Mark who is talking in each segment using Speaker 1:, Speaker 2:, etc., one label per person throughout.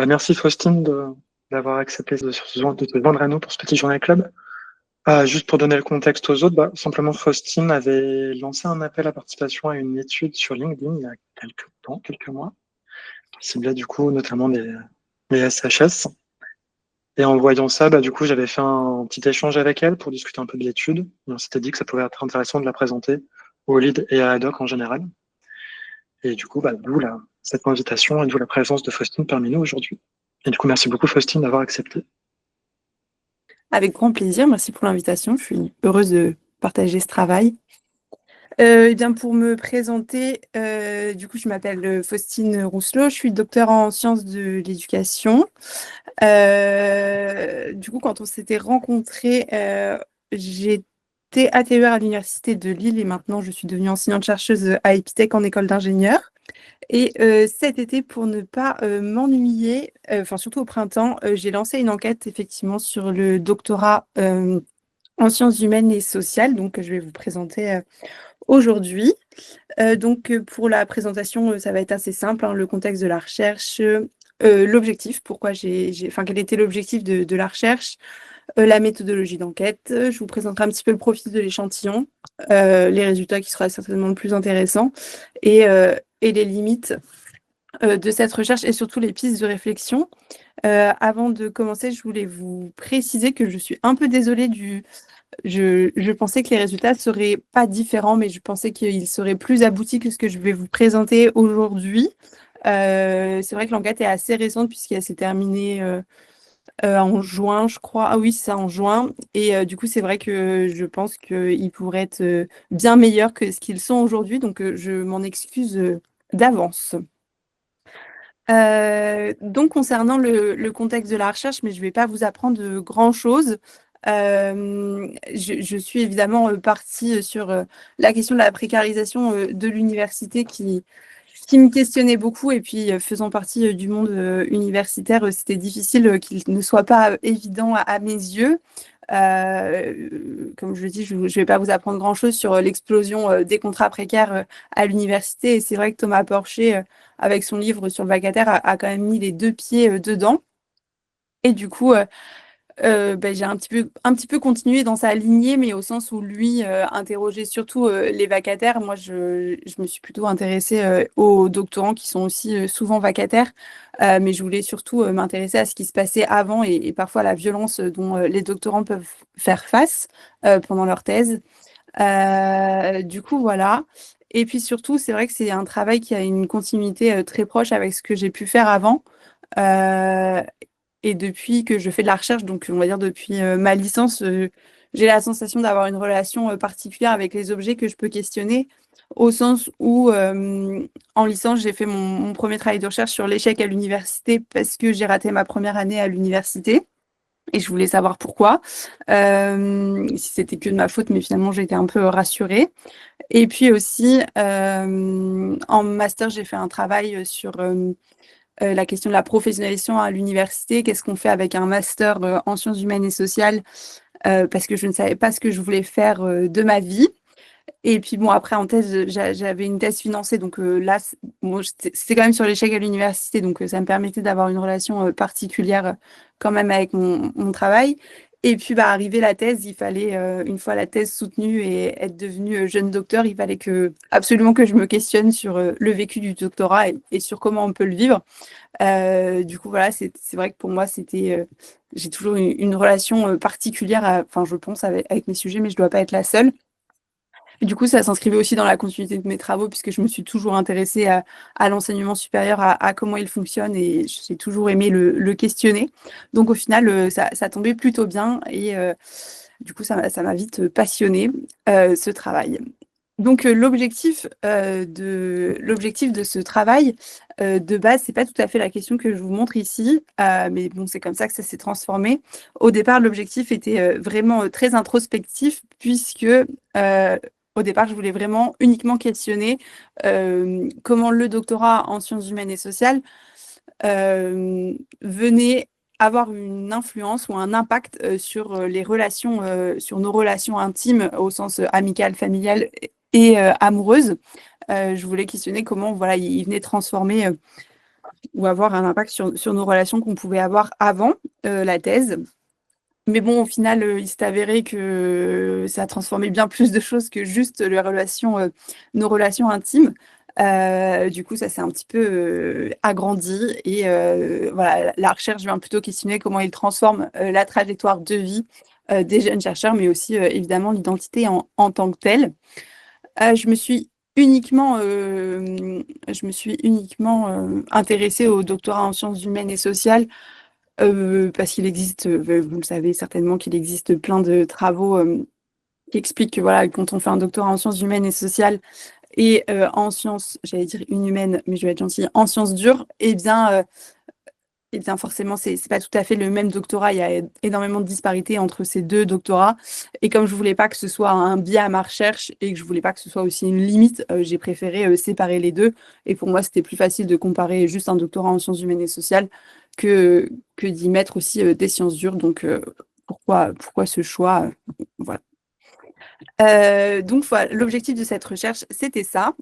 Speaker 1: Merci Faustine d'avoir accepté de te joindre à nous pour ce petit journal club. Juste pour donner le contexte aux autres, simplement Faustine avait lancé un appel à participation à une étude sur LinkedIn il y a quelques mois, qui ciblait du coup notamment les SHS. Et en voyant ça, du coup, j'avais fait un petit échange avec elle pour discuter un peu de l'étude. Et on s'était dit que ça pouvait être intéressant de la présenter au lead et à ad hoc en général. Et du coup, d'où cette invitation et d'où la présence de Faustine parmi nous aujourd'hui. Et du coup, merci beaucoup Faustine d'avoir accepté.
Speaker 2: Avec grand plaisir, merci pour l'invitation. Je suis heureuse de partager ce travail. Bien pour me présenter, du coup, je m'appelle Faustine Rousselot, je suis docteur en sciences de l'éducation. Du coup, quand on s'était rencontrés, j'étais ATER à l'Université de Lille et maintenant je suis devenue enseignante-chercheuse à Epitech en école d'ingénieur. Et cet été, pour ne pas m'ennuyer, surtout au printemps, j'ai lancé une enquête effectivement sur le doctorat en sciences humaines et sociales, donc je vais vous présenter aujourd'hui. Pour la présentation, ça va être assez simple, hein, le contexte de la recherche, l'objectif, quel était l'objectif de la recherche, la méthodologie d'enquête. Je vous présenterai un petit peu le profil de l'échantillon, les résultats qui sera certainement le plus intéressant et les limites de cette recherche et surtout les pistes de réflexion. Avant de commencer, je voulais vous préciser que je suis un peu désolée je pensais que les résultats seraient pas différents, mais je pensais qu'ils seraient plus aboutis que ce que je vais vous présenter aujourd'hui. C'est vrai que l'enquête est assez récente puisqu'elle s'est terminée en juin, je crois. Ah oui, c'est ça, en juin. Et du coup, c'est vrai que je pense qu'ils pourraient être bien meilleurs que ce qu'ils sont aujourd'hui. Donc, je m'en excuse d'avance. Concernant le contexte de la recherche, mais je ne vais pas vous apprendre grand-chose. Je suis évidemment partie sur la question de la précarisation de l'université qui me questionnait beaucoup. Et puis, faisant partie du monde universitaire, c'était difficile qu'il ne soit pas évident à mes yeux. Comme je le dis, je ne vais pas vous apprendre grand-chose sur l'explosion des contrats précaires à l'université. Et c'est vrai que Thomas Porcher, avec son livre sur le vacataire, a quand même mis les deux pieds dedans. Et du coup, j'ai un petit peu continué dans sa lignée, mais au sens où lui interrogeait surtout les vacataires. Moi, je me suis plutôt intéressée aux doctorants qui sont aussi souvent vacataires, mais je voulais surtout m'intéresser à ce qui se passait avant et parfois à la violence dont les doctorants peuvent faire face pendant leur thèse. Du coup, voilà. Et puis surtout, c'est vrai que c'est un travail qui a une continuité très proche avec ce que j'ai pu faire avant. Euh, et depuis que je fais de la recherche, donc on va dire depuis ma licence, j'ai la sensation d'avoir une relation particulière avec les objets que je peux questionner, au sens où en licence, j'ai fait mon premier travail de recherche sur l'échec à l'université parce que j'ai raté ma première année à l'université. Et je voulais savoir pourquoi, si c'était que de ma faute, mais finalement j'ai été un peu rassurée. Et puis aussi, en master, j'ai fait un travail sur la question de la professionnalisation à l'université. Qu'est-ce qu'on fait avec un master en sciences humaines et sociales parce que je ne savais pas ce que je voulais faire de ma vie. Et puis bon, après en thèse, j'avais une thèse financée, donc là, c'était quand même sur l'échec à l'université, donc ça me permettait d'avoir une relation particulière quand même avec mon travail. Et puis arrivé la thèse, il fallait, une fois la thèse soutenue et être devenue jeune docteur, il fallait absolument que je me questionne sur le vécu du doctorat et sur comment on peut le vivre. Du coup, voilà, c'est vrai que pour moi, j'ai toujours une relation particulière, enfin, je pense, avec mes sujets, mais je ne dois pas être la seule. Et du coup, ça s'inscrivait aussi dans la continuité de mes travaux, puisque je me suis toujours intéressée à l'enseignement supérieur, à comment il fonctionne, et j'ai toujours aimé le questionner. Donc, au final, ça tombait plutôt bien, et du coup, ça m'a vite passionnée, ce travail. Donc, l'objectif de ce travail, de base, c'est pas tout à fait la question que je vous montre ici, mais bon, c'est comme ça que ça s'est transformé. Au départ, l'objectif était vraiment très introspectif, puisque au départ, je voulais vraiment uniquement questionner comment le doctorat en sciences humaines et sociales venait avoir une influence ou un impact sur les relations, sur nos relations intimes au sens amical, familial et amoureuse. Je voulais questionner comment voilà, il venait transformer ou avoir un impact sur nos relations qu'on pouvait avoir avant la thèse. Mais bon, au final, il s'est avéré que ça a transformé bien plus de choses que juste nos relations intimes. Du coup, ça s'est un petit peu agrandi et voilà, la recherche vient plutôt questionner comment il transforme la trajectoire de vie des jeunes chercheurs, mais aussi évidemment l'identité en tant que telle. Je me suis uniquement intéressée au doctorat en sciences humaines et sociales parce qu'il existe, vous le savez certainement, qu'il existe plein de travaux qui expliquent que voilà, quand on fait un doctorat en sciences humaines et sociales et en sciences, j'allais dire inhumaines, mais je vais être gentille, en sciences dures, eh bien forcément, c'est pas tout à fait le même doctorat. Il y a énormément de disparités entre ces deux doctorats. Et comme je voulais pas que ce soit un biais à ma recherche et que je voulais pas que ce soit aussi une limite, j'ai préféré séparer les deux. Et pour moi, c'était plus facile de comparer juste un doctorat en sciences humaines et sociales que d'y mettre aussi des sciences dures. Donc, pourquoi ce choix? Voilà. Donc, voilà, l'objectif de cette recherche, c'était ça.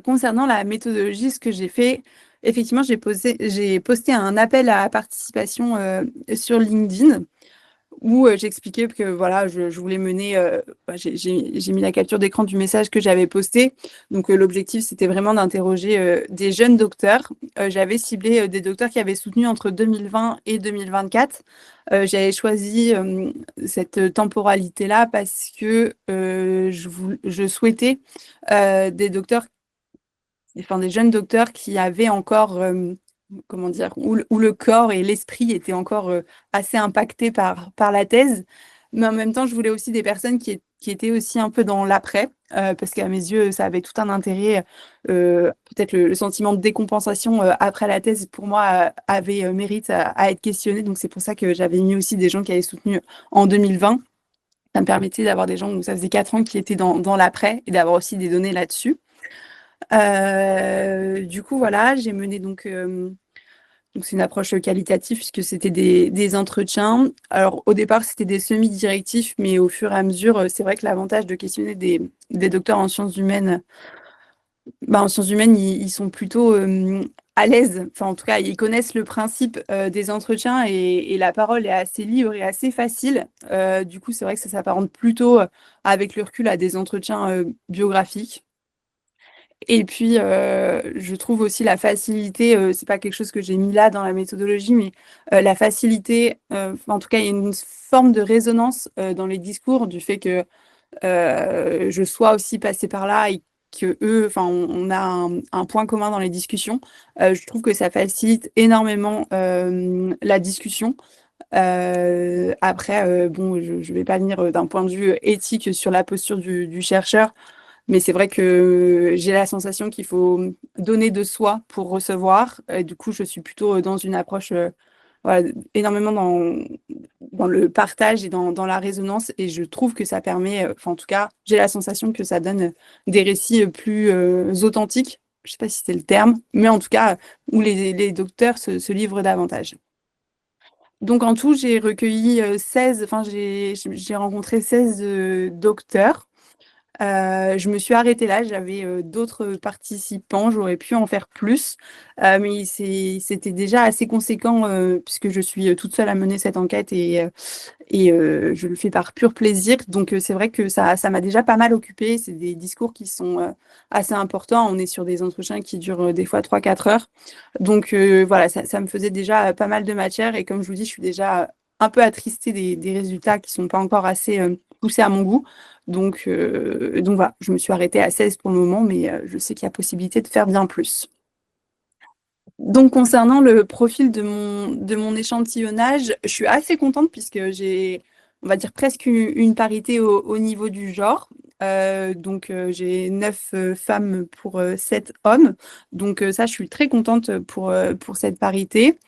Speaker 2: Concernant la méthodologie, ce que j'ai fait, effectivement, j'ai posté un appel à participation sur LinkedIn où j'expliquais que voilà, je voulais mener, j'ai mis la capture d'écran du message que j'avais posté. Donc l'objectif, c'était vraiment d'interroger des jeunes docteurs. J'avais ciblé des docteurs qui avaient soutenu entre 2020 et 2024. J'avais choisi cette temporalité-là parce que je souhaitais des docteurs, enfin des jeunes docteurs qui avaient encore, comment dire, où le corps et l'esprit étaient encore assez impactés par la thèse. Mais en même temps, je voulais aussi des personnes qui étaient aussi un peu dans l'après, parce qu'à mes yeux, ça avait tout un intérêt. Peut-être le sentiment de décompensation après la thèse, pour moi, avait mérite à être questionné. Donc c'est pour ça que j'avais mis aussi des gens qui avaient soutenu en 2020. Ça me permettait d'avoir des gens où ça faisait 4 ans qui étaient dans l'après et d'avoir aussi des données là-dessus. Du coup, voilà, j'ai mené donc c'est une approche qualitative puisque c'était des entretiens. Alors au départ, c'était des semi-directifs, mais au fur et à mesure, c'est vrai que l'avantage de questionner des docteurs en sciences humaines, en sciences humaines, ils sont plutôt à l'aise. Enfin, en tout cas, ils connaissent le principe des entretiens et la parole est assez libre et assez facile. Du coup, c'est vrai que ça s'apparente plutôt, avec le recul, à des entretiens biographiques. Et puis, je trouve aussi la facilité, c'est pas quelque chose que j'ai mis là dans la méthodologie, mais la facilité, en tout cas, il y a une forme de résonance dans les discours du fait que je sois aussi passée par là et que eux, enfin, on a un point commun dans les discussions. Je trouve que ça facilite énormément la discussion. Après, bon, je vais pas venir d'un point de vue éthique sur la posture du chercheur. Mais c'est vrai que j'ai la sensation qu'il faut donner de soi pour recevoir. Et du coup, je suis plutôt dans une approche voilà, énormément dans le partage et dans la résonance. Et je trouve que ça permet, enfin en tout cas, j'ai la sensation que ça donne des récits plus authentiques. Je ne sais pas si c'est le terme, mais en tout cas, où les docteurs se livrent davantage. Donc en tout, j'ai recueilli 16, enfin j'ai rencontré 16 docteurs. Je me suis arrêtée là, j'avais d'autres participants, j'aurais pu en faire plus, mais c'était déjà assez conséquent puisque je suis toute seule à mener cette enquête et je le fais par pur plaisir. Donc c'est vrai que ça m'a déjà pas mal occupée. C'est des discours qui sont assez importants. On est sur des entretiens qui durent des fois 3 4 heures. Donc voilà, ça me faisait déjà pas mal de matière et comme je vous dis, je suis déjà un peu attristée des résultats qui sont pas encore assez poussés à mon goût. Donc voilà, je me suis arrêtée à 16 pour le moment, mais je sais qu'il y a possibilité de faire bien plus. Donc concernant le profil de mon échantillonnage, je suis assez contente puisque j'ai, on va dire, presque une parité au niveau du genre. Donc j'ai 9 femmes pour 7 hommes. Donc ça, je suis très contente pour cette parité.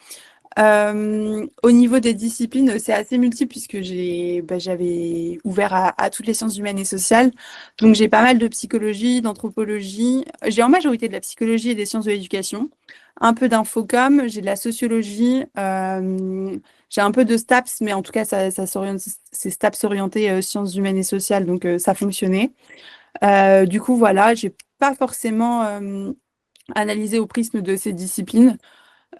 Speaker 2: Au niveau des disciplines, c'est assez multiple puisque j'avais ouvert à toutes les sciences humaines et sociales. Donc j'ai pas mal de psychologie, d'anthropologie. J'ai en majorité de la psychologie et des sciences de l'éducation. Un peu d'infocom, j'ai de la sociologie, j'ai un peu de STAPS, mais en tout cas ça s'oriente, c'est STAPS orienté sciences humaines et sociales, donc ça fonctionnait. Du coup voilà, j'ai pas forcément analysées au prisme de ces disciplines,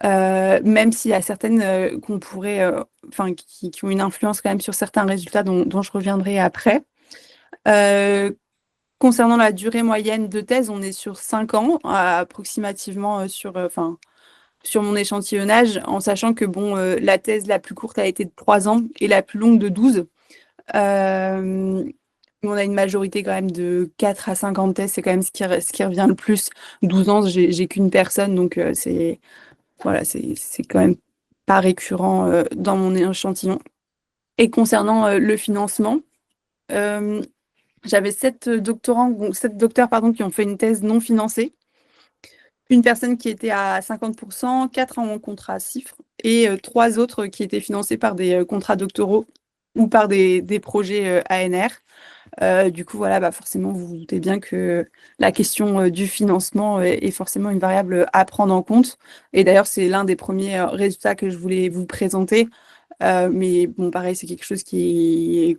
Speaker 2: même s'il y a certaines qu'on pourrait, enfin, qui ont une influence quand même sur certains résultats dont je reviendrai après. Concernant la durée moyenne de thèse, on est sur 5 ans, approximativement sur mon échantillonnage, en sachant que bon, la thèse la plus courte a été de 3 ans et la plus longue de 12. Euh, on a une majorité quand même de 4 à 5 ans de thèse, c'est quand même ce qui revient le plus. 12 ans, j'ai qu'une personne, donc c'est quand même pas récurrent dans mon échantillon. Et concernant le financement, euh, j'avais 7 docteurs pardon, qui ont fait une thèse non financée. Une personne qui était à 50%, 4 en contrat CIFRE et 3 autres qui étaient financés par des contrats doctoraux ou par des projets ANR. Du coup, voilà, bah forcément, vous vous doutez bien que la question du financement est forcément une variable à prendre en compte. Et d'ailleurs, c'est l'un des premiers résultats que je voulais vous présenter. Mais bon, pareil, c'est quelque chose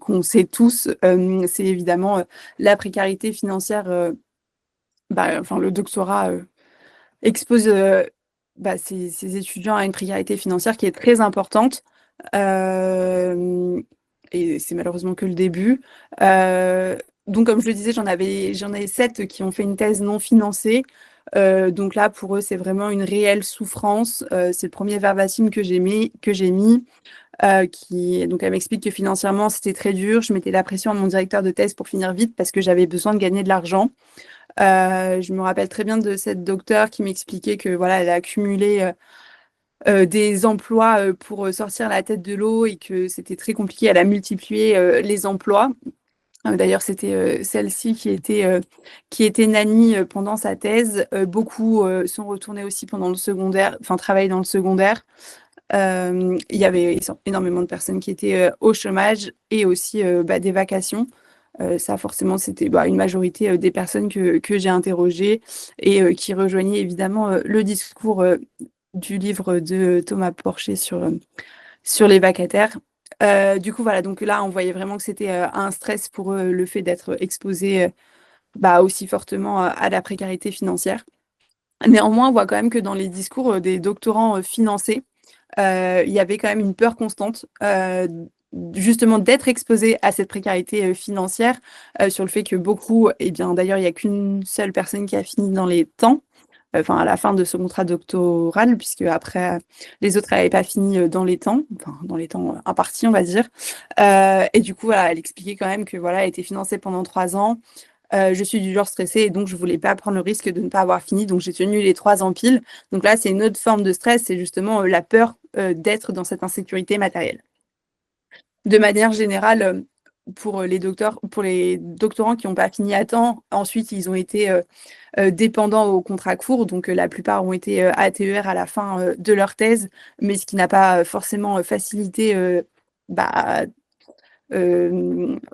Speaker 2: qu'on sait tous. C'est évidemment la précarité financière. Enfin, le doctorat expose ses étudiants à une précarité financière qui est très importante. Euh, et c'est malheureusement que le début. Donc, comme je le disais, j'en ai 7 qui ont fait une thèse non financée. Donc là, pour eux, c'est vraiment une réelle souffrance. C'est le premier verbatim que j'ai mis. Donc elle m'explique que financièrement, c'était très dur. Je mettais la pression à mon directeur de thèse pour finir vite parce que j'avais besoin de gagner de l'argent. Je me rappelle très bien de cette docteure qui m'expliquait que voilà, elle a accumulé des emplois pour sortir la tête de l'eau et que c'était très compliqué. Elle a multiplié les emplois. D'ailleurs, c'était celle-ci qui était nanny pendant sa thèse. Beaucoup sont retournés aussi pendant le secondaire, enfin travailler dans le secondaire. Il y avait énormément de personnes qui étaient au chômage et aussi des vacations. Ça, forcément, c'était une majorité des personnes que j'ai interrogées et qui rejoignaient évidemment le discours du livre de Thomas Porcher sur les vacataires. Du coup, voilà, donc là, on voyait vraiment que c'était un stress pour eux, le fait d'être exposé aussi fortement à la précarité financière. Néanmoins, on voit quand même que dans les discours des doctorants financés, il y avait quand même une peur constante, justement d'être exposé à cette précarité financière, sur le fait que beaucoup, et bien d'ailleurs, il n'y a qu'une seule personne qui a fini dans les temps, enfin à la fin de ce contrat doctoral, puisque après, les autres n'avaient pas fini dans les temps, enfin dans les temps impartis, on va dire. Et du coup, voilà, elle expliquait quand même que voilà, elle était financée pendant 3 ans. Je suis du genre stressée et donc je voulais pas prendre le risque de ne pas avoir fini, donc j'ai tenu les 3 ans pile. Donc là, c'est une autre forme de stress, c'est justement la peur d'être dans cette insécurité matérielle. De manière générale, pour les doctorants qui n'ont pas fini à temps, ensuite ils ont été dépendants au contrat court, donc la plupart ont été ATER à la fin de leur thèse, mais ce qui n'a pas forcément facilité bah,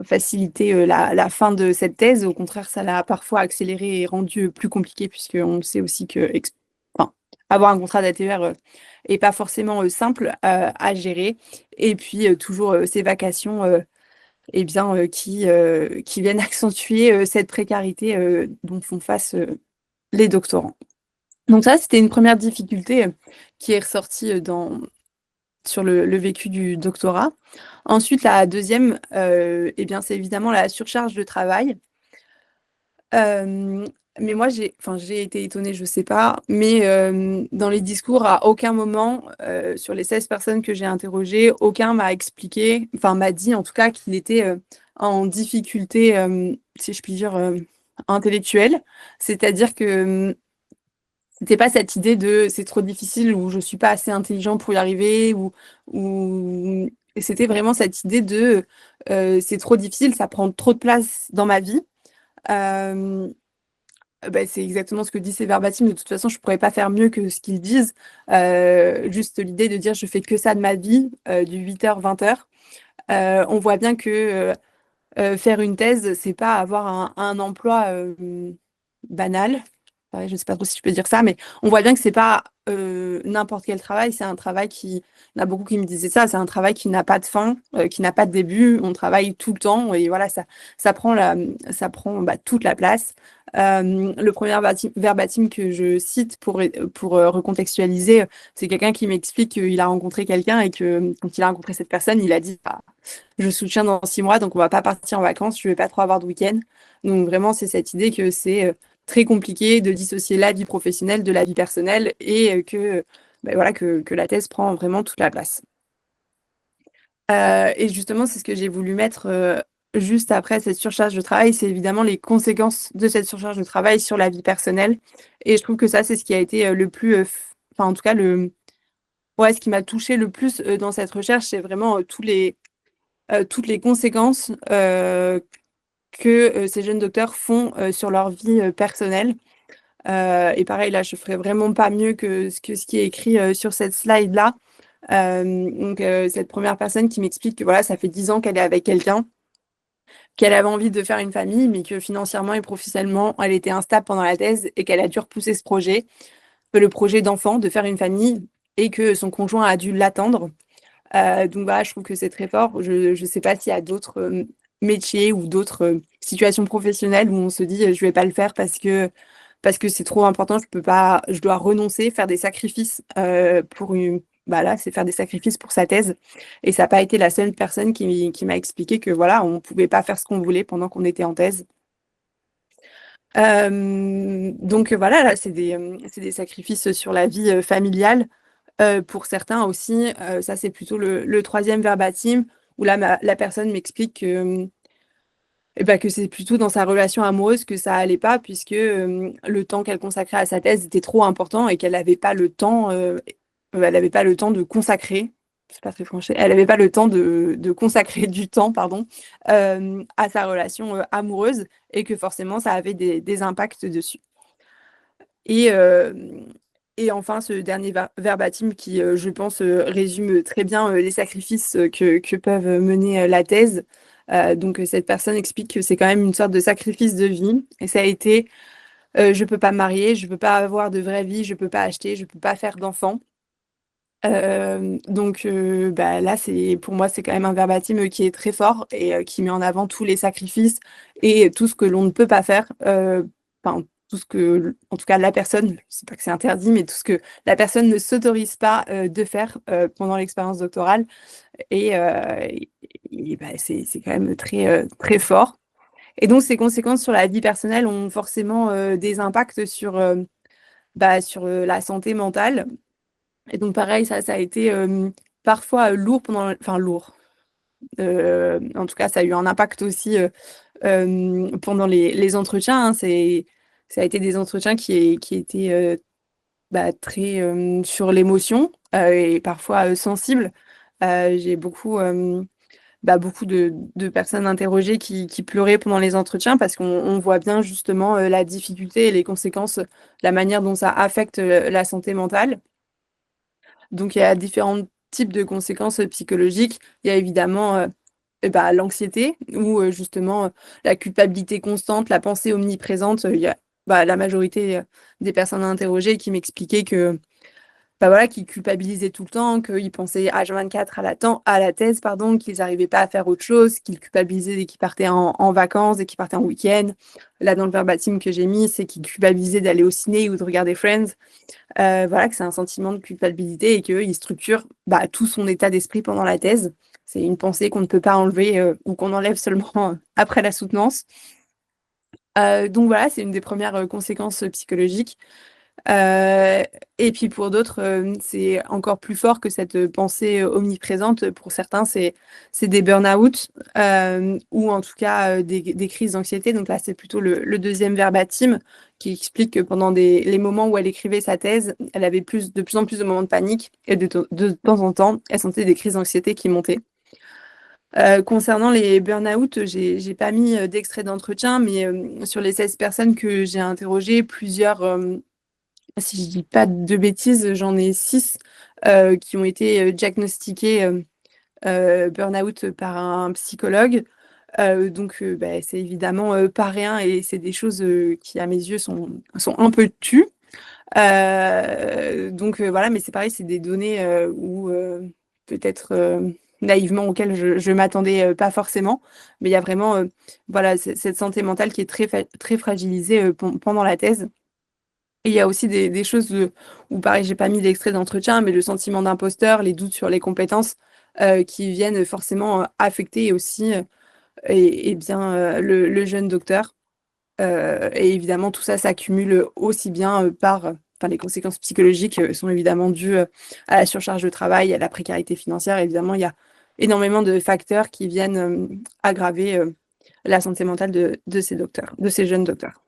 Speaker 2: faciliter la fin de cette thèse. Au contraire, ça l'a parfois accéléré et rendu plus compliqué, puisqu'on le sait aussi que enfin, avoir un contrat d'ATR est pas forcément simple à gérer. Et puis, toujours ces vacations qui viennent accentuer cette précarité dont font face les doctorants. Donc ça, c'était une première difficulté qui est ressortie sur le vécu du doctorat. Ensuite, la deuxième, c'est évidemment la surcharge de travail. Mais moi, j'ai été étonnée, je ne sais pas, mais dans les discours, à aucun moment, sur les 16 personnes que j'ai interrogées, aucun m'a expliqué, enfin m'a dit en tout cas qu'il était en difficulté, si je puis dire, intellectuelle. C'est-à-dire que c'était pas cette idée de c'est trop difficile ou je suis pas assez intelligent pour y arriver ou... Et c'était vraiment cette idée de c'est trop difficile, ça prend trop de place dans ma vie. Euh, c'est exactement ce que dit ces verbatim. De toute façon, je pourrais pas faire mieux que ce qu'ils disent. Juste l'idée de dire je fais que ça de ma vie, du 8h, 20h. On voit bien que faire une thèse, c'est pas avoir un emploi banal. pareil, je sais pas trop si je peux dire ça, mais on voit bien que c'est pas n'importe quel travail, c'est un travail qui, il y en a beaucoup qui me disaient ça, c'est un travail qui n'a pas de fin, qui n'a pas de début, on travaille tout le temps et voilà, ça prend toute la place. Le premier verbatim que je cite pour recontextualiser, c'est quelqu'un qui m'explique qu'il a rencontré quelqu'un et que quand il a rencontré cette personne, il a dit bah, je soutiens dans 6 mois, donc on va pas partir en vacances, je vais pas trop avoir de week-end. Donc vraiment, c'est cette idée que c'est très compliqué de dissocier la vie professionnelle de la vie personnelle et que la thèse prend vraiment toute la place. Et justement, c'est ce que j'ai voulu mettre juste après cette surcharge de travail, c'est évidemment les conséquences de cette surcharge de travail sur la vie personnelle. Et je trouve que ça, c'est ce qui a été le plus, enfin en tout cas, ce qui m'a touché le plus dans cette recherche, c'est vraiment toutes les conséquences que ces jeunes docteurs font sur leur vie personnelle. Et pareil, là, je ferai vraiment pas mieux que ce qui est écrit sur cette slide-là. Cette première personne qui m'explique que voilà, ça fait 10 ans qu'elle est avec quelqu'un, qu'elle avait envie de faire une famille, mais que financièrement et professionnellement, elle était instable pendant la thèse et qu'elle a dû repousser ce projet, le projet d'enfant, de faire une famille, et que son conjoint a dû l'attendre. Donc voilà, je trouve que c'est très fort. Je ne sais pas s'il y a d'autres métiers ou d'autres situations professionnelles où on se dit je vais pas le faire parce que c'est trop important, je peux pas, je dois renoncer, faire des sacrifices là, c'est faire des sacrifices pour sa thèse. Et ça n'a pas été la seule personne qui m'a expliqué que voilà, on pouvait pas faire ce qu'on voulait pendant qu'on était en thèse. Donc voilà, là, c'est des sacrifices sur la vie familiale. Pour certains aussi, ça c'est plutôt le troisième verbatim, où là, la personne m'explique que c'est plutôt dans sa relation amoureuse que ça allait pas, puisque le temps qu'elle consacrait à sa thèse était trop important et qu'elle n'avait pas le temps, elle n'avait pas le temps de consacrer, c'est pas très français, elle n'avait pas le temps de consacrer du temps, pardon, à sa relation amoureuse, et que forcément ça avait des impacts dessus. Et, et enfin, ce dernier verbatim qui, je pense, résume très bien les sacrifices que peuvent mener la thèse. Cette personne explique que c'est quand même une sorte de sacrifice de vie. Et ça a été, je ne peux pas me marier, je ne peux pas avoir de vraie vie, je ne peux pas acheter, je ne peux pas faire d'enfants. Là, pour moi, c'est quand même un verbatim qui est très fort et qui met en avant tous les sacrifices et tout ce que l'on ne peut pas faire. Tout ce que, en tout cas, la personne, je ne sais pas que c'est interdit, mais tout ce que la personne ne s'autorise pas de faire pendant l'expérience doctorale. C'est quand même très, très fort. Et donc, ces conséquences sur la vie personnelle ont forcément des impacts sur la santé mentale. Et donc, pareil, ça a été parfois lourd lourd. En tout cas, ça a eu un impact aussi pendant les entretiens. Hein. Ça a été des entretiens qui étaient très sur l'émotion et parfois sensibles. J'ai beaucoup de personnes interrogées qui pleuraient pendant les entretiens parce qu'on voit bien justement la difficulté et les conséquences, la manière dont ça affecte la santé mentale. Donc, il y a différents types de conséquences psychologiques. Il y a évidemment l'anxiété ou justement la culpabilité constante, la pensée omniprésente. Il y a la majorité des personnes interrogées qui m'expliquaient que qu'ils culpabilisaient tout le temps, qu'ils pensaient H24 à la thèse, pardon, qu'ils n'arrivaient pas à faire autre chose, qu'ils culpabilisaient dès qu'ils partaient en vacances, dès qu'ils partaient en week-end. Là, dans le verbatim que j'ai mis, c'est qu'ils culpabilisaient d'aller au ciné ou de regarder Friends. Que c'est un sentiment de culpabilité et qu'il structure tout son état d'esprit pendant la thèse. C'est une pensée qu'on ne peut pas enlever ou qu'on enlève seulement après la soutenance. C'est une des premières conséquences psychologiques. Et puis pour d'autres, c'est encore plus fort que cette pensée omniprésente. Pour certains, c'est des burn-out ou en tout cas des crises d'anxiété. Donc là, c'est plutôt le deuxième verbatim qui explique que pendant les moments où elle écrivait sa thèse, elle avait de plus en plus de moments de panique et de temps en temps, elle sentait des crises d'anxiété qui montaient. Concernant les burn-out, j'ai pas mis d'extrait d'entretien, mais sur les 16 personnes que j'ai interrogées, plusieurs si je dis pas de bêtises, j'en ai 6 qui ont été diagnostiqués burn-out par un psychologue. Donc, c'est évidemment pas rien et c'est des choses qui, à mes yeux, sont un peu tues. Donc, voilà, mais c'est pareil, c'est des données où peut-être naïvement auxquelles je m'attendais pas forcément, mais il y a vraiment voilà, cette santé mentale qui est très fragilisée pendant la thèse. Et il y a aussi des choses où, pareil, j'ai pas mis d'extrait d'entretien, mais le sentiment d'imposteur, les doutes sur les compétences qui viennent forcément affecter aussi et bien le jeune docteur. Et évidemment, tout ça s'accumule aussi bien enfin, les conséquences psychologiques sont évidemment dues à la surcharge de travail, à la précarité financière. Évidemment, il y a énormément de facteurs qui viennent aggraver la santé mentale de ces docteurs, de ces jeunes docteurs.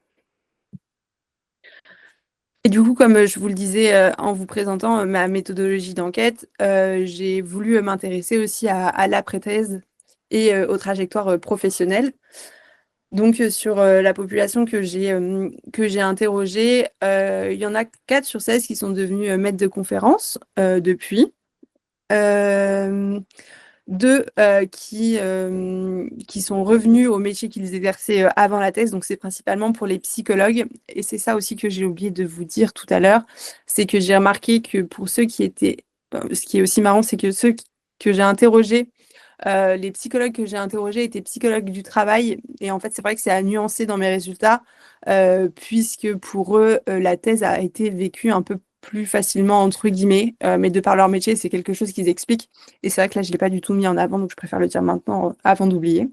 Speaker 2: Et du coup, comme je vous le disais en vous présentant ma méthodologie d'enquête, j'ai voulu m'intéresser aussi à l'après-thèse et aux trajectoires professionnelles. Donc, sur la population que j'ai interrogée, il y en a 4 sur 16 qui sont devenus maîtres de conférences depuis. Euh, 2 qui sont revenus au métier qu'ils exerçaient avant la thèse. Donc, c'est principalement pour les psychologues. Et c'est ça aussi que j'ai oublié de vous dire tout à l'heure. C'est que j'ai remarqué que pour ceux qui étaient... ce qui est aussi marrant, c'est que que j'ai interrogés, les psychologues que j'ai interrogés étaient psychologues du travail. Et en fait, c'est vrai que c'est à nuancer dans mes résultats, puisque pour eux, la thèse a été vécue un peu plus facilement, entre guillemets, mais de par leur métier, c'est quelque chose qu'ils expliquent. Et c'est vrai que là, je ne l'ai pas du tout mis en avant, donc je préfère le dire maintenant, avant d'oublier.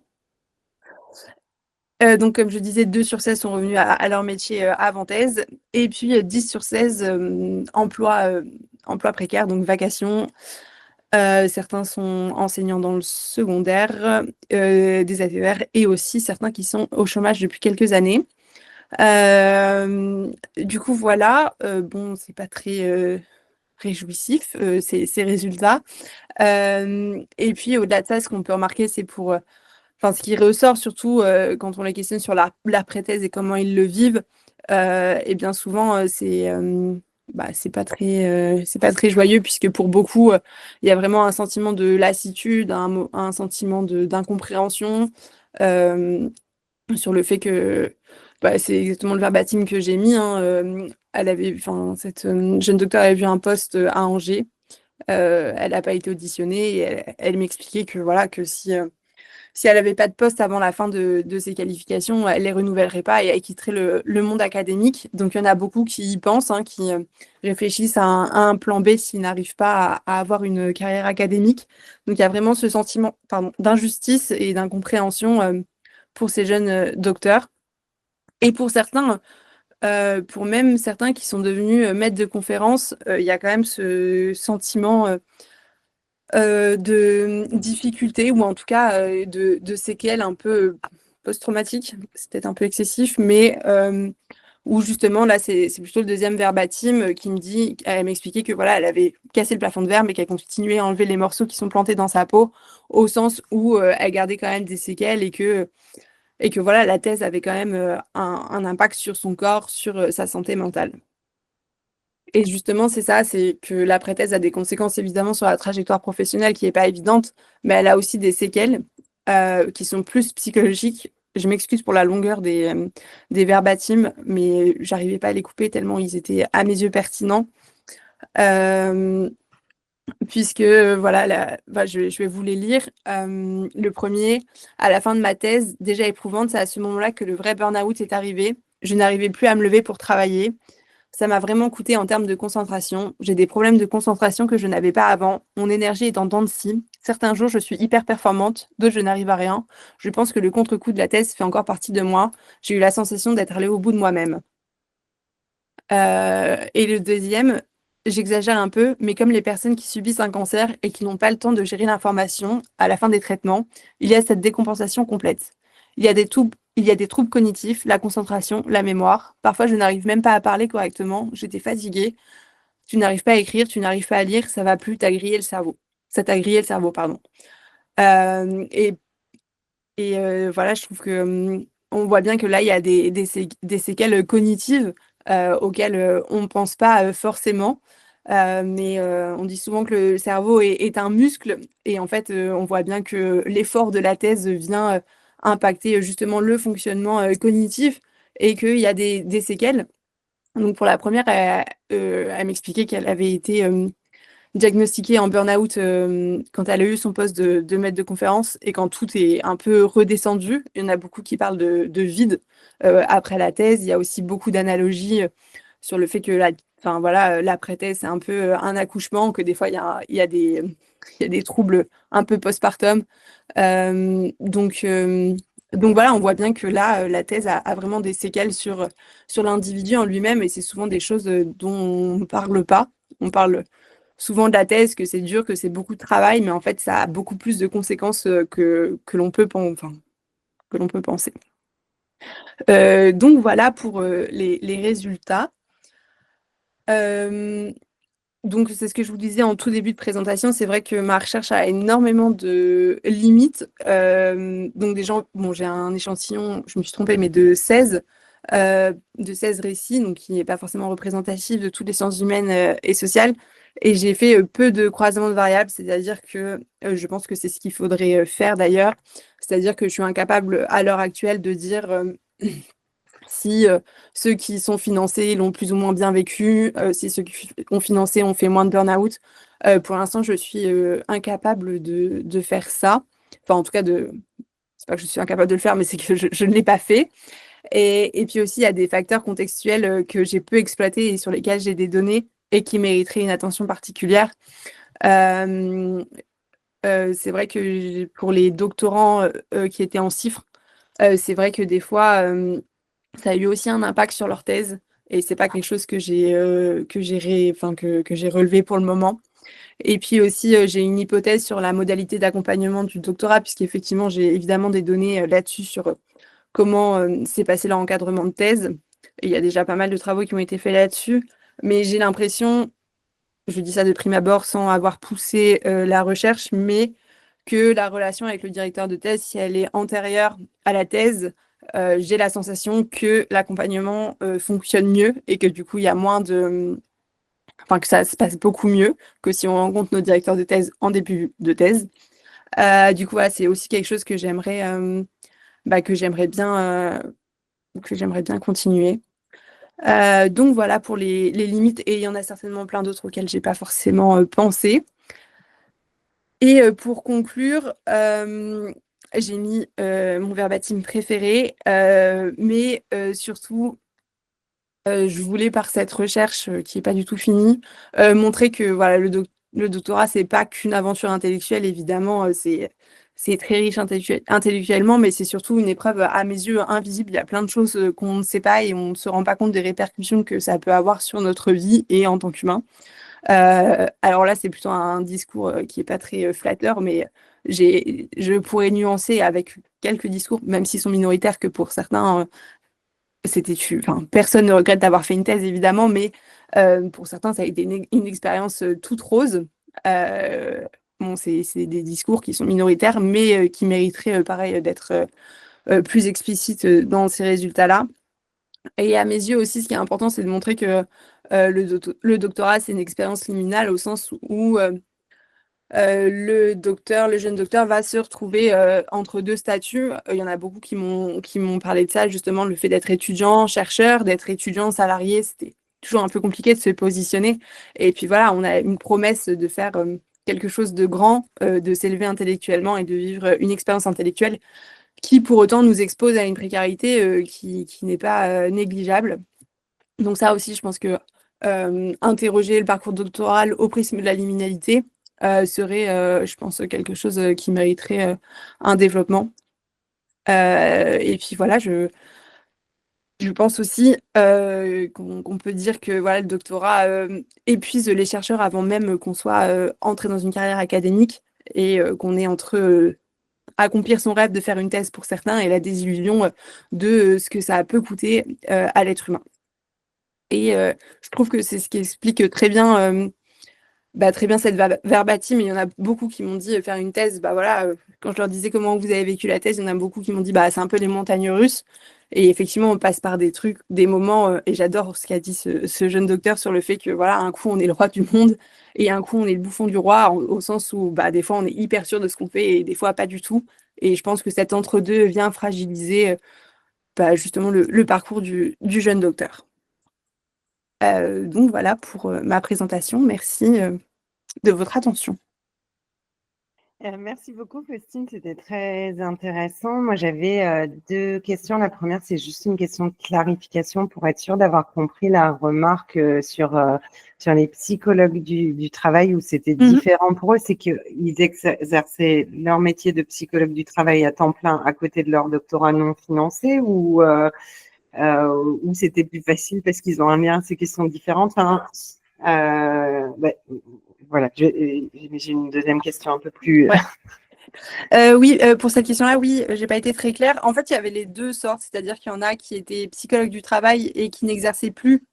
Speaker 2: Donc, comme je disais, 2 sur 16 sont revenus à leur métier avant thèse. Et puis, 10 sur 16, emploi précaire, donc vacation. Certains sont enseignants dans le secondaire, des ATER, et aussi certains qui sont au chômage depuis quelques années. Du coup, voilà. Bon, c'est pas très réjouissif, ces résultats. Et puis, au-delà de ça, ce qu'on peut remarquer, c'est enfin, ce qui ressort surtout quand on les questionne sur l'après-thèse et comment ils le vivent, et bien souvent, c'est pas très joyeux, puisque pour beaucoup, il y a vraiment un sentiment de lassitude, un sentiment d'incompréhension euh, sur le fait que c'est exactement le verbatim que j'ai mis. Hein, enfin, cette jeune docteure avait vu un poste à Angers. Elle n'a pas été auditionnée et elle m'expliquait que voilà que si elle n'avait pas de poste avant la fin de ses qualifications, elle les renouvellerait pas et elle quitterait le monde académique. Donc il y en a beaucoup qui y pensent, hein, qui réfléchissent à un plan B s'ils n'arrivent pas à avoir une carrière académique. Donc il y a vraiment ce sentiment, pardon, d'injustice et d'incompréhension pour ces jeunes docteurs. Et pour certains, pour même certains qui sont devenus maîtres de conférences, il y a quand même ce sentiment de difficultés, ou en tout cas de séquelles un peu post-traumatiques. C'est peut-être un peu excessif, mais où justement, là, c'est plutôt le deuxième verbatim elle m'expliquait que voilà, elle avait cassé le plafond de verre, mais qu'elle continuait à enlever les morceaux qui sont plantés dans sa peau, au sens où elle gardait quand même des séquelles et que voilà, la thèse avait quand même un impact sur son corps, sur sa santé mentale. Et justement, c'est ça, c'est que l'après-thèse a des conséquences évidemment sur la trajectoire professionnelle qui n'est pas évidente, mais elle a aussi des séquelles qui sont plus psychologiques. Je m'excuse pour la longueur des verbatims, mais j'arrivais pas à les couper tellement ils étaient à mes yeux pertinents. Euh, Puisque, voilà, je vais vous les lire. Le premier, à la fin de ma thèse, déjà éprouvante, c'est à ce moment-là que le vrai burn-out est arrivé. Je n'arrivais plus à me lever pour travailler. Ça m'a vraiment coûté en termes de concentration. J'ai des problèmes de concentration que je n'avais pas avant. Mon énergie est en dents de scie. Certains jours, je suis hyper performante, d'autres, je n'arrive à rien. Je pense que le contre-coup de la thèse fait encore partie de moi. J'ai eu la sensation d'être allée au bout de moi-même. Et le deuxième, j'exagère un peu, mais comme les personnes qui subissent un cancer et qui n'ont pas le temps de gérer l'information à la fin des traitements, il y a cette décompensation complète. Il y a des troubles cognitifs, la concentration, la mémoire. Parfois, je n'arrive même pas à parler correctement. J'étais fatiguée. Tu n'arrives pas à écrire, tu n'arrives pas à lire, ça va plus, t'as grillé le cerveau. Ça t'a grillé le cerveau, pardon. Euh, et voilà, je trouve que on voit bien que là, il y a des séquelles cognitives auxquelles on ne pense pas forcément. Mais on dit souvent que le cerveau est un muscle. Et en fait, on voit bien que l'effort de la thèse vient impacter justement le fonctionnement cognitif et qu'il y a des séquelles. Donc pour la première, elle m'expliquait qu'elle avait été diagnostiquée en burn-out quand elle a eu son poste de maître de conférence et quand tout est un peu redescendu. Il y en a beaucoup qui parlent de vide après la thèse. Il y a aussi beaucoup d'analogies sur le fait que enfin, voilà, l'après-thèse, c'est un peu un accouchement, que des fois, il y a des troubles un peu postpartum. Donc voilà, on voit bien que là, la thèse a vraiment des séquelles sur l'individu en lui-même et c'est souvent des choses dont on ne parle pas. On parle souvent de la thèse, que c'est dur, que c'est beaucoup de travail, mais en fait, ça a beaucoup plus de conséquences que l'on peut, enfin, que l'on peut penser. Donc voilà pour les résultats. Donc c'est ce que je vous disais en tout début de présentation, c'est vrai que ma recherche a énormément de limites. Donc des gens, bon, j'ai un échantillon, je me suis trompée, mais de 16 récits, donc qui n'est pas forcément représentatif de toutes les sciences humaines et sociales. Et j'ai fait peu de croisements de variables, c'est-à-dire que je pense que c'est ce qu'il faudrait faire d'ailleurs. C'est-à-dire que je suis incapable à l'heure actuelle de dire si ceux qui sont financés l'ont plus ou moins bien vécu, si ceux qui ont financé ont fait moins de burn-out. Pour l'instant, je suis incapable de faire ça. Enfin, en tout cas, c'est pas que je suis incapable de le faire, mais c'est que je ne l'ai pas fait. Et puis aussi, il y a des facteurs contextuels que j'ai peu exploités et sur lesquels j'ai des données et qui mériteraient une attention particulière. C'est vrai que pour les doctorants qui étaient en CIFRE, c'est vrai que des fois, ça a eu aussi un impact sur leur thèse et c'est pas quelque chose que j'ai relevé pour le moment. Et puis aussi, j'ai une hypothèse sur la modalité d'accompagnement du doctorat, puisqu'effectivement, j'ai évidemment des données là-dessus sur comment s'est passé leur encadrement de thèse. Et il y a déjà pas mal de travaux qui ont été faits là-dessus, mais j'ai l'impression, je dis ça de prime abord sans avoir poussé la recherche, mais que la relation avec le directeur de thèse, si elle est antérieure à la thèse, j'ai la sensation que l'accompagnement fonctionne mieux et que du coup, il y a moins de... Enfin, que ça se passe beaucoup mieux que si on rencontre nos directeurs de thèse en début de thèse. Du coup, voilà, c'est aussi quelque chose que que j'aimerais bien continuer. Donc voilà pour les limites et il y en a certainement plein d'autres auxquelles j'ai pas forcément pensé. Et pour conclure, j'ai mis mon verbatim préféré, mais surtout, je voulais par cette recherche qui n'est pas du tout finie, montrer que voilà, le doctorat, c'est pas qu'une aventure intellectuelle, évidemment, c'est très riche intellectuellement, mais c'est surtout une épreuve à mes yeux invisible. Il y a plein de choses qu'on ne sait pas et on ne se rend pas compte des répercussions que ça peut avoir sur notre vie et en tant qu'humain. Alors là, c'est plutôt un discours qui n'est pas très flatteur, mais je pourrais nuancer avec quelques discours, même s'ils sont minoritaires, que pour certains, enfin, personne ne regrette d'avoir fait une thèse, évidemment, mais pour certains, ça a été une expérience toute rose. Bon, c'est des discours qui sont minoritaires, mais qui mériteraient, pareil, d'être plus explicites dans ces résultats-là. Et à mes yeux aussi, ce qui est important, c'est de montrer que le doctorat, c'est une expérience liminale au sens où le jeune docteur va se retrouver entre deux statuts. Il y en a beaucoup qui m'ont parlé de ça, justement, le fait d'être étudiant, chercheur, d'être étudiant, salarié, c'était toujours un peu compliqué de se positionner. Et puis voilà, on a une promesse de faire quelque chose de grand, de s'élever intellectuellement et de vivre une expérience intellectuelle qui pour autant nous expose à une précarité qui n'est pas négligeable. Donc ça aussi, je pense que interroger le parcours doctoral au prisme de la liminalité serait, je pense, quelque chose qui mériterait un développement. Et puis voilà, je pense aussi qu'on peut dire que voilà, le doctorat épuise les chercheurs avant même qu'on soit entré dans une carrière académique et qu'on est entre accomplir son rêve de faire une thèse pour certains et la désillusion de ce que ça peut coûter à l'être humain. Et je trouve que c'est ce qui explique très bien cette verbatim. Il y en a beaucoup qui m'ont dit faire une thèse, bah voilà, quand je leur disais comment vous avez vécu la thèse, il y en a beaucoup qui m'ont dit bah c'est un peu les montagnes russes. Et effectivement, on passe par des moments, et j'adore ce qu'a dit ce jeune docteur sur le fait que voilà, un coup on est le roi du monde et un coup on est le bouffon du roi, au sens où bah, des fois on est hyper sûr de ce qu'on fait et des fois pas du tout. Et je pense que cet entre-deux vient fragiliser bah, justement le parcours du jeune docteur. Donc voilà pour ma présentation. Merci de votre attention.
Speaker 3: Merci beaucoup, Faustine. C'était très intéressant. Moi, j'avais 2 questions. La première, c'est juste une question de clarification pour être sûre d'avoir compris la remarque sur les psychologues du travail où c'était différent pour eux. C'est qu'ils exerçaient leur métier de psychologue du travail à temps plein à côté de leur doctorat non financé ou c'était plus facile parce qu'ils ont un lien à ces questions différentes. Enfin, voilà, j'ai une deuxième question un peu plus.
Speaker 2: Ouais. Oui, pour cette question-là, oui, j'ai pas été très claire. En fait, il y avait les deux sortes, c'est-à-dire qu'il y en a qui étaient psychologues du travail et qui n'exerçaient plus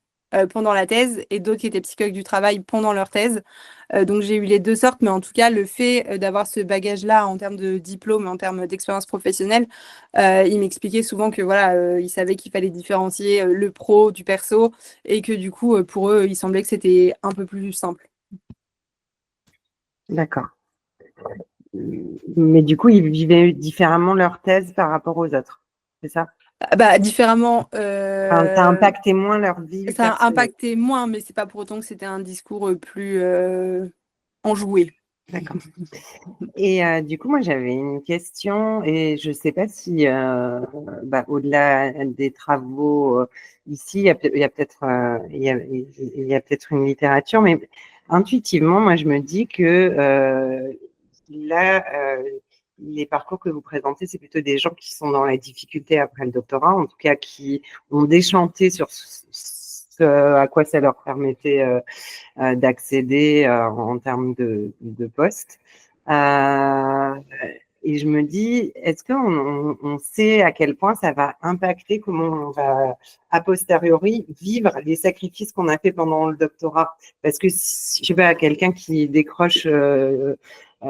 Speaker 2: pendant la thèse, et d'autres qui étaient psychologues du travail pendant leur thèse. Donc j'ai eu les deux sortes, mais en tout cas, le fait d'avoir ce bagage-là en termes de diplôme, en termes d'expérience professionnelle, il m'expliquait souvent que voilà, il savait qu'il fallait différencier le pro du perso, et que du coup, pour eux, il semblait que c'était un peu plus simple.
Speaker 3: D'accord. Mais du coup, ils vivaient différemment leur thèse par rapport aux autres, c'est ça?
Speaker 2: Bah, différemment.
Speaker 3: Enfin, ça impactait moins leur vie
Speaker 2: Ça a
Speaker 3: personnelle.
Speaker 2: impacté moins, mais c'est pas pour autant que c'était un discours plus enjoué.
Speaker 3: D'accord. Et du coup, moi, j'avais une question et je ne sais pas si, au-delà des travaux ici, il y a peut-être il y a peut-être une littérature, mais intuitivement, moi, je me dis que là, les parcours que vous présentez, c'est plutôt des gens qui sont dans la difficulté après le doctorat, en tout cas qui ont déchanté sur ce à quoi ça leur permettait d'accéder en termes de poste. Et je me dis, est-ce qu'on sait à quel point ça va impacter comment on va, a posteriori, vivre les sacrifices qu'on a fait pendant le doctorat? Parce que, si, je sais pas, quelqu'un qui décroche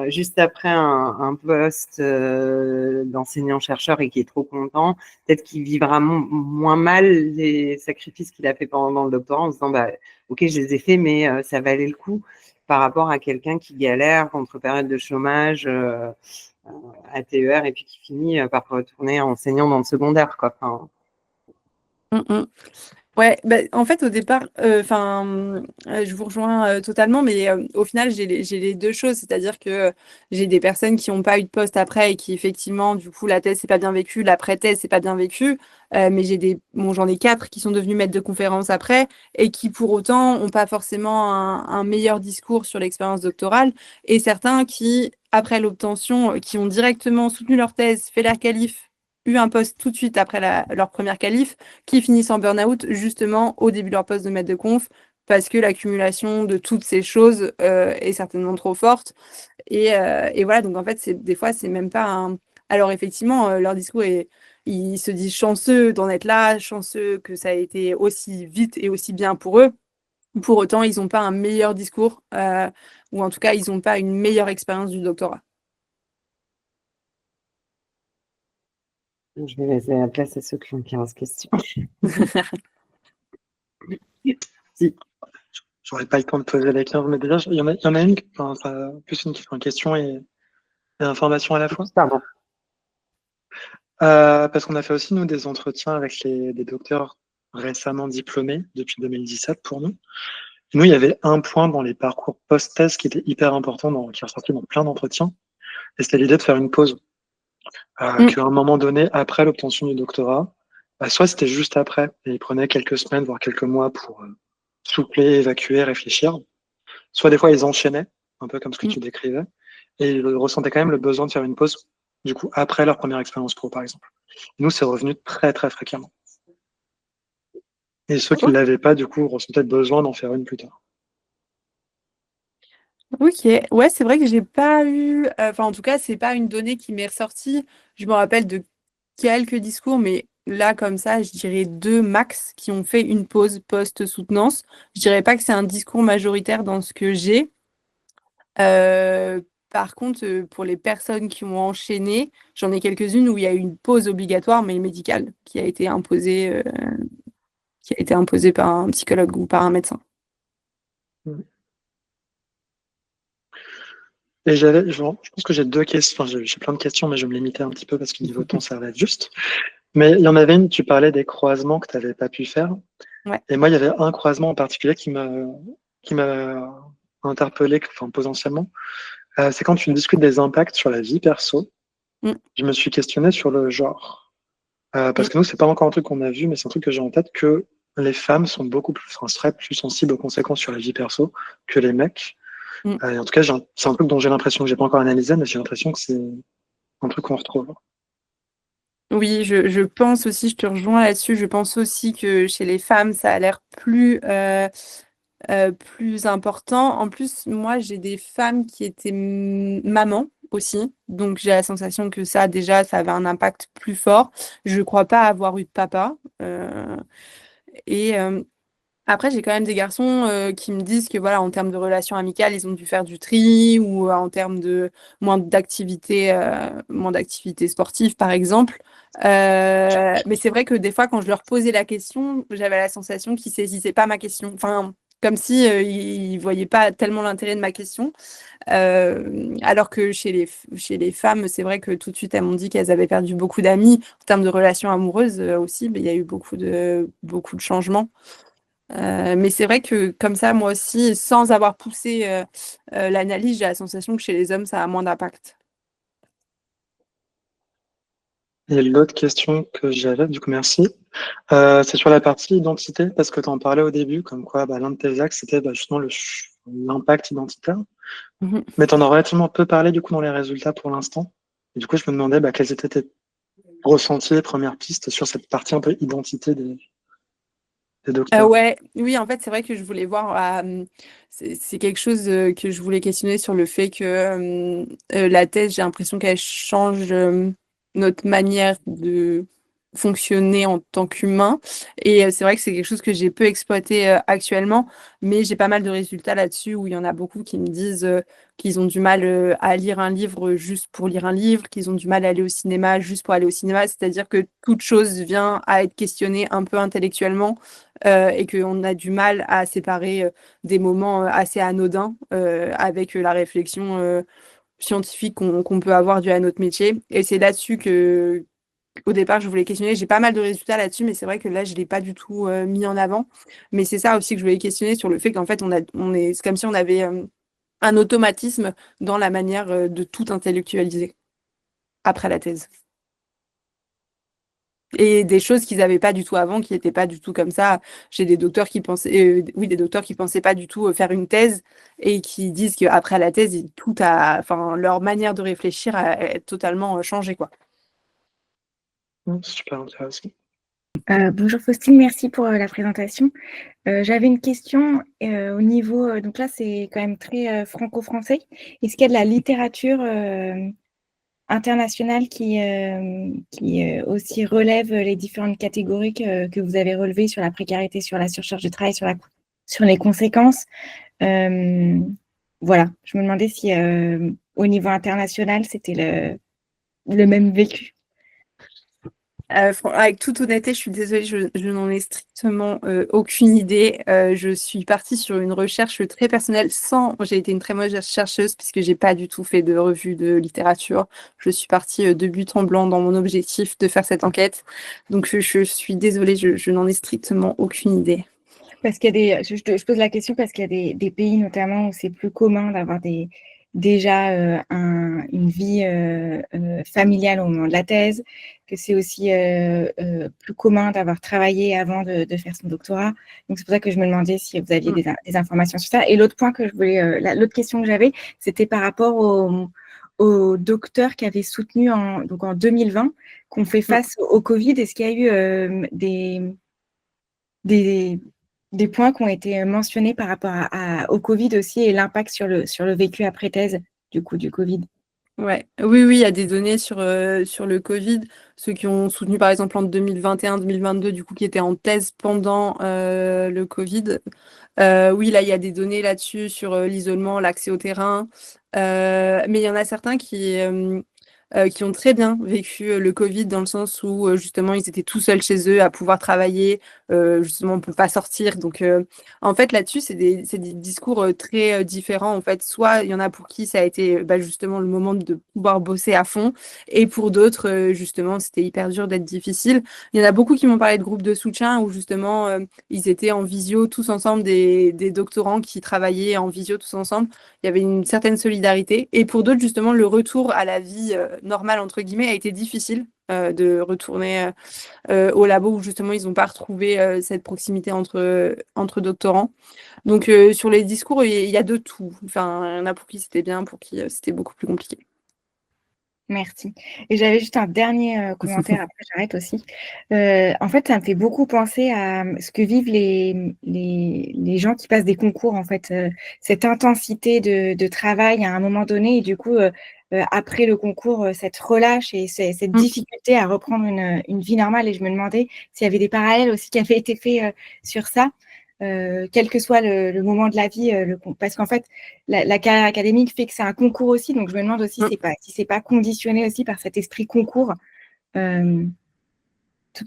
Speaker 3: juste après un poste d'enseignant-chercheur et qui est trop content, peut-être qu'il vivra moins mal les sacrifices qu'il a fait pendant le doctorat en se disant, bah, ok, je les ai faits, mais ça valait le coup par rapport à quelqu'un qui galère entre période de chômage, à TER, et puis qui finit par retourner enseignant dans le secondaire, quoi. Enfin,
Speaker 2: Ouais, bah, en fait, au départ, je vous rejoins totalement, mais au final, j'ai les deux choses, c'est-à-dire que j'ai des personnes qui n'ont pas eu de poste après et qui, effectivement, du coup, la thèse, c'est pas bien vécu, l'après-thèse, c'est pas bien vécu, mais j'en ai 4 qui sont devenus maîtres de conférences après et qui, pour autant, n'ont pas forcément un meilleur discours sur l'expérience doctorale, et certains qui, après l'obtention, qui ont directement soutenu leur thèse, fait leur qualif, eu un poste tout de suite après leur première qualif, qui finissent en burn-out justement au début de leur poste de maître de conf, parce que l'accumulation de toutes ces choses est certainement trop forte. Et voilà, donc en fait, des fois, c'est même pas un... Alors effectivement, leur discours est... Ils se disent chanceux d'en être là, chanceux que ça a été aussi vite et aussi bien pour eux. Pour autant, ils n'ont pas un meilleur discours, ou en tout cas, ils n'ont pas une meilleure expérience du doctorat.
Speaker 3: je vais laisser la place à ceux qui ont 15 questions. Si.
Speaker 1: J'aurais pas le temps de poser les 15, mais déjà, il y en a une, enfin, plus une question et information à la fois.
Speaker 3: Pardon.
Speaker 1: Parce qu'on a fait aussi, nous, des entretiens avec des docteurs récemment diplômés depuis 2017 pour nous. Nous, il y avait un point dans les parcours post-thèse qui était hyper important, qui est ressorti dans plein d'entretiens, et c'était l'idée de faire une pause. Qu'à un moment donné, après l'obtention du doctorat, soit c'était juste après, et ils prenaient quelques semaines, voire quelques mois pour souffler, évacuer, réfléchir. Soit des fois, ils enchaînaient, un peu comme ce que tu décrivais, et ils ressentaient quand même le besoin de faire une pause, du coup, après leur première expérience pro, par exemple. Nous, c'est revenu très, très fréquemment. Et ceux qui ne l'avaient pas, du coup, ressentaient le besoin d'en faire une plus tard.
Speaker 2: Ok, ouais, c'est vrai que j'ai pas eu, enfin en tout cas, c'est pas une donnée qui m'est ressortie. Je me rappelle de quelques discours, mais là, comme ça, je dirais 2 max qui ont fait une pause post-soutenance. Je dirais pas que c'est un discours majoritaire dans ce que j'ai. Par contre, pour les personnes qui ont enchaîné, j'en ai quelques-unes où il y a eu une pause obligatoire, mais médicale, qui a été imposée par un psychologue ou par un médecin.
Speaker 1: Et je pense que j'ai deux questions, enfin, j'ai plein de questions, mais je vais me limiter un petit peu parce que niveau temps, ça va être juste. Mais il y en avait une, tu parlais des croisements que tu n'avais pas pu faire.
Speaker 2: Ouais.
Speaker 1: Et moi, il y avait un croisement en particulier qui m'a interpellé, enfin, potentiellement. C'est quand tu discutes des impacts sur la vie perso.
Speaker 2: Mm.
Speaker 1: Je me suis questionné sur le genre. Parce
Speaker 2: Mm.
Speaker 1: que nous, c'est pas encore un truc qu'on a vu, mais c'est un truc que j'ai en tête que les femmes sont beaucoup plus, enfin, seraient plus sensibles aux conséquences sur la vie perso que les mecs.
Speaker 2: Mm.
Speaker 1: Et en tout cas, c'est un truc dont j'ai l'impression que j'ai pas encore analysé, mais j'ai l'impression que c'est un truc qu'on retrouve.
Speaker 2: Oui, je pense aussi, je te rejoins là-dessus, je pense aussi que chez les femmes, ça a l'air plus important. En plus, moi, j'ai des femmes qui étaient mamans aussi, donc j'ai la sensation que ça, déjà, ça avait un impact plus fort. Je ne crois pas avoir eu de papa. Et après, j'ai quand même des garçons qui me disent que voilà, en termes de relations amicales, ils ont dû faire du tri ou en termes de moins d'activités sportives, par exemple. Mais c'est vrai que des fois, quand je leur posais la question, j'avais la sensation qu'ils saisissaient pas ma question. Enfin, comme si ils voyaient pas tellement l'intérêt de ma question. Alors que chez les femmes, c'est vrai que tout de suite, elles m'ont dit qu'elles avaient perdu beaucoup d'amis. En termes de relations amoureuses aussi, mais il y a eu beaucoup de changements. Mais c'est vrai que comme ça, moi aussi, sans avoir poussé l'analyse, j'ai la sensation que chez les hommes, ça a moins d'impact.
Speaker 1: Et l'autre question que j'avais, du coup, merci, c'est sur la partie identité, parce que tu en parlais au début, comme quoi bah, l'un de tes axes, c'était bah, justement l'impact identitaire.
Speaker 2: Mhm.
Speaker 1: Mais tu en as relativement peu parlé, du coup, dans les résultats pour l'instant. Et du coup, je me demandais bah, quels étaient tes ressentis, premières pistes sur cette partie un peu identité des docteurs.
Speaker 2: Ouais, oui, en fait, c'est vrai que je voulais voir. C'est quelque chose que je voulais questionner sur le fait que la thèse, j'ai l'impression qu'elle change notre manière de fonctionner en tant qu'humain. Et c'est vrai que c'est quelque chose que j'ai peu exploité actuellement, mais j'ai pas mal de résultats là-dessus où il y en a beaucoup qui me disent qu'ils ont du mal à lire un livre juste pour lire un livre, qu'ils ont du mal à aller au cinéma juste pour aller au cinéma. C'est-à-dire que toute chose vient à être questionnée un peu intellectuellement et qu'on a du mal à séparer des moments assez anodins avec la réflexion scientifique qu'on peut avoir dû à notre métier. Et c'est là-dessus que, au départ, je voulais questionner. J'ai pas mal de résultats là-dessus, mais c'est vrai que là, je l'ai pas du tout mis en avant. Mais c'est ça aussi que je voulais questionner sur le fait qu'en fait, c'est comme si on avait un automatisme dans la manière de tout intellectualiser après la thèse. Et des choses qu'ils n'avaient pas du tout avant, qui n'étaient pas du tout comme ça. J'ai des docteurs qui pensaient, oui, des docteurs qui pensaient pas du tout faire une thèse et qui disent qu'après la thèse, enfin, leur manière de réfléchir a totalement changé, quoi.
Speaker 1: C'est super intéressant.
Speaker 4: Bonjour Faustine, merci pour la présentation. J'avais une question au niveau, donc là c'est quand même très franco-français. Est-ce qu'il y a de la littérature internationale qui aussi relève les différentes catégories que vous avez relevées sur la précarité, sur la surcharge de travail, sur les conséquences? Voilà, je me demandais si au niveau international c'était le même vécu.
Speaker 2: Avec toute honnêteté, je suis désolée, je n'en ai strictement aucune idée. Je suis partie sur une recherche très personnelle j'ai été une très mauvaise chercheuse puisque j'ai pas du tout fait de revue de littérature. Je suis partie de but en blanc dans mon objectif de faire cette enquête. Donc je suis désolée, je n'en ai strictement aucune idée.
Speaker 4: Parce qu'il y a je pose la question parce qu'il y a des pays notamment où c'est plus commun d'avoir déjà une vie familiale au moment de la thèse, que c'est aussi plus commun d'avoir travaillé avant de faire son doctorat. Donc c'est pour ça que je me demandais si vous aviez des informations sur ça. Et l'autre point que je voulais, l'autre question que j'avais, c'était par rapport aux docteurs qui avaient soutenu donc en 2020 qu'on fait face au Covid. Est-ce qu'il y a eu des points qui ont été mentionnés par rapport au Covid aussi et l'impact sur le vécu après thèse du coup du Covid?
Speaker 2: Ouais. Oui, oui, il y a des données sur le Covid, ceux qui ont soutenu par exemple en 2021-2022, du coup, qui étaient en thèse pendant le Covid. Oui, là, il y a des données là-dessus sur l'isolement, l'accès au terrain. Mais il y en a certains qui ont très bien vécu le Covid dans le sens où justement ils étaient tout seuls chez eux à pouvoir travailler, justement on ne peut pas sortir. Donc en fait là-dessus c'est des discours très différents. En fait, soit il y en a pour qui ça a été justement le moment de pouvoir bosser à fond et pour d'autres justement c'était hyper dur d'être difficile. Il y en a beaucoup qui m'ont parlé de groupes de soutien où justement ils étaient en visio tous ensemble, des doctorants qui travaillaient en visio tous ensemble. Il y avait une certaine solidarité. Et pour d'autres, justement, le retour à la vie normale, entre guillemets, a été difficile de retourner au labo où justement ils n'ont pas retrouvé cette proximité entre doctorants. Donc sur les discours, il y a de tout. Enfin, il y en a pour qui c'était bien, pour qui c'était beaucoup plus compliqué.
Speaker 4: Merci. Et j'avais juste un dernier commentaire, après j'arrête aussi. En fait, ça me fait beaucoup penser à ce que vivent les gens qui passent des concours, en fait, cette intensité de travail à un moment donné, et du coup, après le concours, cette relâche et cette difficulté à reprendre une vie normale. Et je me demandais s'il y avait des parallèles aussi qui avaient été faits sur ça. Quel que soit le moment de la vie, parce qu'en fait, la carrière académique fait que c'est un concours aussi, donc je me demande aussi si c'est pas conditionné aussi par cet esprit concours, tout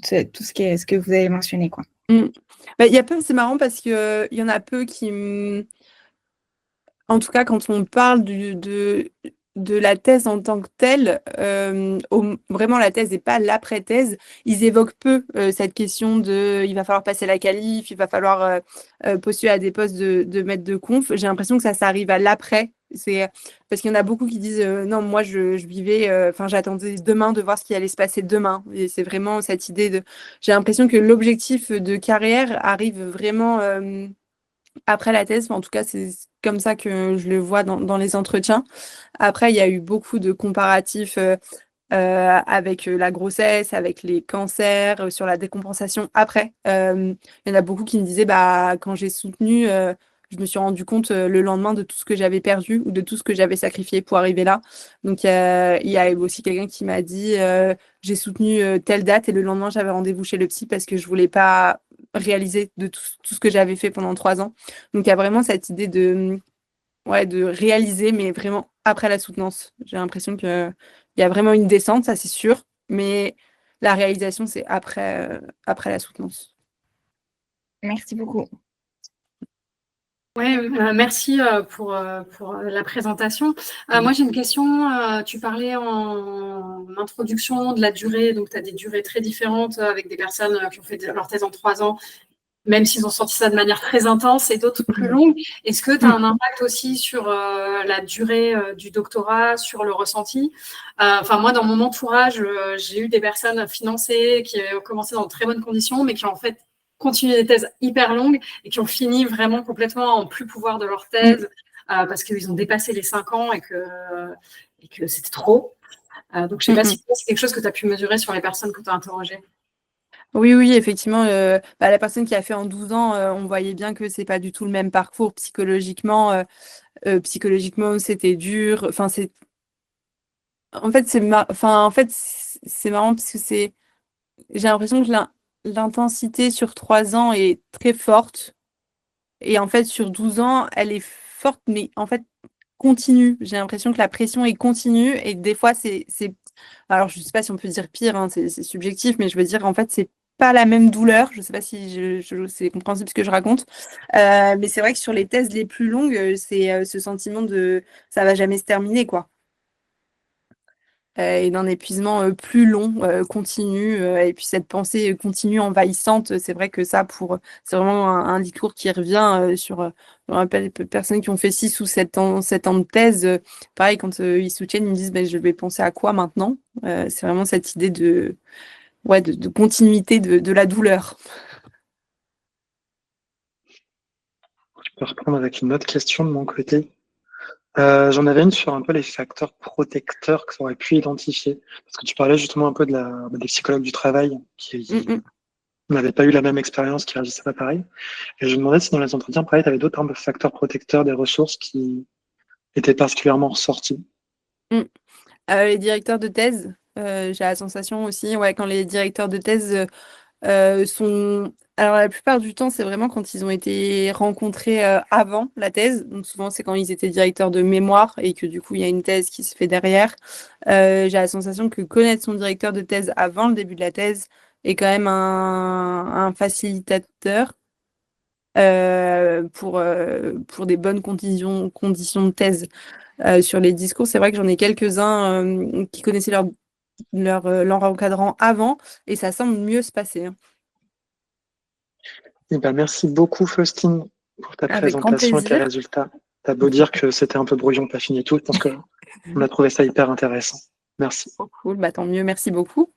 Speaker 4: ce que vous avez mentionné, quoi.
Speaker 2: Il y a peu, c'est marrant parce que il y en a peu qui, en tout cas, quand on parle de la thèse en tant que telle, vraiment la thèse et pas l'après-thèse, ils évoquent peu cette question de il va falloir passer la qualif, il va falloir postuler à des postes de maître de conf. J'ai l'impression que ça arrive à l'après. C'est parce qu'il y en a beaucoup qui disent non, moi je vivais, enfin j'attendais demain de voir ce qui allait se passer demain. Et c'est vraiment cette idée de. J'ai l'impression que l'objectif de carrière arrive vraiment après la thèse. Enfin, en tout cas, c'est comme ça que je le vois dans les entretiens. Après, il y a eu beaucoup de comparatifs avec la grossesse, avec les cancers, sur la décompensation après. Il y en a beaucoup qui me disaient, bah, quand j'ai soutenu, je me suis rendu compte le lendemain de tout ce que j'avais perdu ou de tout ce que j'avais sacrifié pour arriver là. Donc, il y a aussi quelqu'un qui m'a dit, j'ai soutenu telle date et le lendemain, j'avais rendez-vous chez le psy parce que je voulais pas réaliser de tout ce que j'avais fait pendant 3 ans. Donc, il y a vraiment cette idée ouais, de réaliser, mais vraiment après la soutenance. J'ai l'impression qu'il y a vraiment une descente, ça c'est sûr, mais la réalisation, c'est après la soutenance.
Speaker 4: Merci beaucoup.
Speaker 5: Ouais, merci pour la présentation. Moi, j'ai une question. Tu parlais en introduction de la durée, donc tu as des durées très différentes avec des personnes qui ont fait leur thèse en 3 ans, même s'ils ont sorti ça de manière très intense, et d'autres plus longues. Est-ce que tu as un impact aussi sur la durée du doctorat, sur le ressenti? Enfin, moi, dans mon entourage, j'ai eu des personnes financées qui ont commencé dans de très bonnes conditions, mais qui ont en fait continué des thèses hyper longues et qui ont fini vraiment complètement en plus pouvoir de leur thèse parce qu'ils ont dépassé les 5 ans et que c'était trop. Donc, je ne sais pas si c'est quelque chose que tu as pu mesurer sur les personnes que tu as interrogées.
Speaker 2: Oui, oui, effectivement, la personne qui a fait en 12 ans, on voyait bien que c'est pas du tout le même parcours psychologiquement. Psychologiquement, c'était dur. Enfin, en fait, c'est marrant parce que j'ai l'impression que l'intensité sur 3 ans est très forte. Et en fait, sur 12 ans, elle est forte, mais en fait, continue. J'ai l'impression que la pression est continue. Et des fois, alors, je ne sais pas si on peut dire pire, hein, c'est subjectif, mais je veux dire, en fait, c'est pas la même douleur. Je ne sais pas si c'est compréhensible ce que je raconte. Mais c'est vrai que sur les thèses les plus longues, c'est ce sentiment de ça va jamais se terminer, quoi. Et d'un épuisement plus long, continu, et puis cette pensée continue, envahissante, c'est vrai que c'est vraiment un discours qui revient je me rappelle des personnes qui ont fait 6 ou 7 ans de thèse, pareil, quand ils soutiennent, ils me disent, je vais penser à quoi maintenant? C'est vraiment cette idée ouais, de continuité de la douleur.
Speaker 1: Je peux reprendre avec une autre question de mon côté. J'en avais une sur un peu les facteurs protecteurs que ça aurait pu identifier. Parce que tu parlais justement un peu des psychologues du travail qui n'avaient pas eu la même expérience, qui réagissaient pas pareil. Et je me demandais si dans les entretiens, pareil, tu avais d'autres un peu facteurs protecteurs des ressources qui étaient particulièrement ressortis.
Speaker 2: Les directeurs de thèse, j'ai la sensation aussi, ouais, quand les directeurs de thèse sont... Alors la plupart du temps, c'est vraiment quand ils ont été rencontrés avant la thèse. Donc souvent, c'est quand ils étaient directeurs de mémoire et que du coup, il y a une thèse qui se fait derrière. J'ai la sensation que connaître son directeur de thèse avant le début de la thèse est quand même un facilitateur pour des bonnes conditions de thèse. Sur les discours, c'est vrai que j'en ai quelques-uns qui connaissaient leur encadrant avant et ça semble mieux se passer, hein.
Speaker 1: Eh ben, merci beaucoup, Faustine, pour ta
Speaker 2: Avec grand
Speaker 1: présentation et tes
Speaker 2: plaisir.
Speaker 1: résultats. T'as beau dire que c'était un peu brouillon, pas fini et tout, je pense qu'on a trouvé ça hyper intéressant. Merci.
Speaker 2: Cool, bah, tant mieux, merci beaucoup.